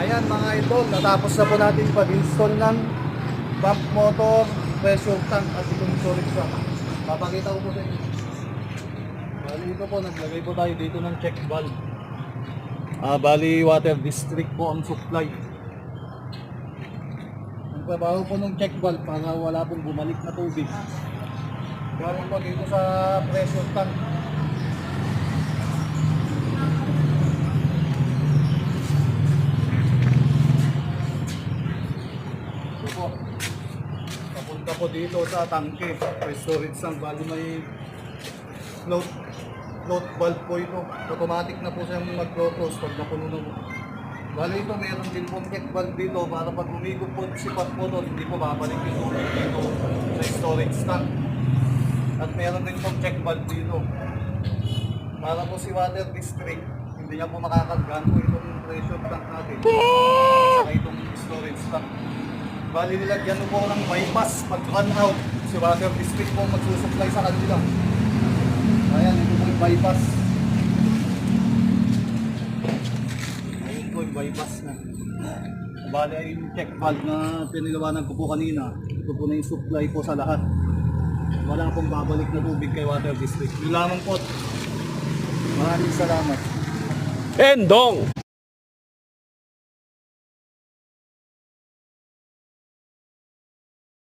Ayan mga idol, natapos na po natin pag-install ng pump motor, pressure tank at itong storage tank. Papakita ko po sa inyo. Bali ito po, naglagay po tayo dito ng check valve. Bali water district po ang supply. Nagbabaho po ng check valve para wala pong bumalik na tubig. Galing po dito sa pressure tank. Ito po. Papunta po dito sa tangke. May storage tank. Bali may float valve po ito. Automatic na po siyang mag-close pag napuno na po. Bali ito, meron din po check valve dito para pag umigop po si pump motor, hindi po babalik yung tubig dito sa storage tank. At meron din po check valve dito. Para po si water district, hindi niya po makakargaan po itong pressure tank natin. Saka itong storage tank. Bali nilagyan po ng bypass pag run out. Si water district po magsusupply sa kanila. Ayan, ito po yung bypass. Ayun po yung bypass na. Bali ay yung check valve na piniliwanag ko po kanina. Ito po na yung supply po sa lahat. Wala pong babalik na tubig kay water district. Yun lamang po. Maraming salamat. Endong!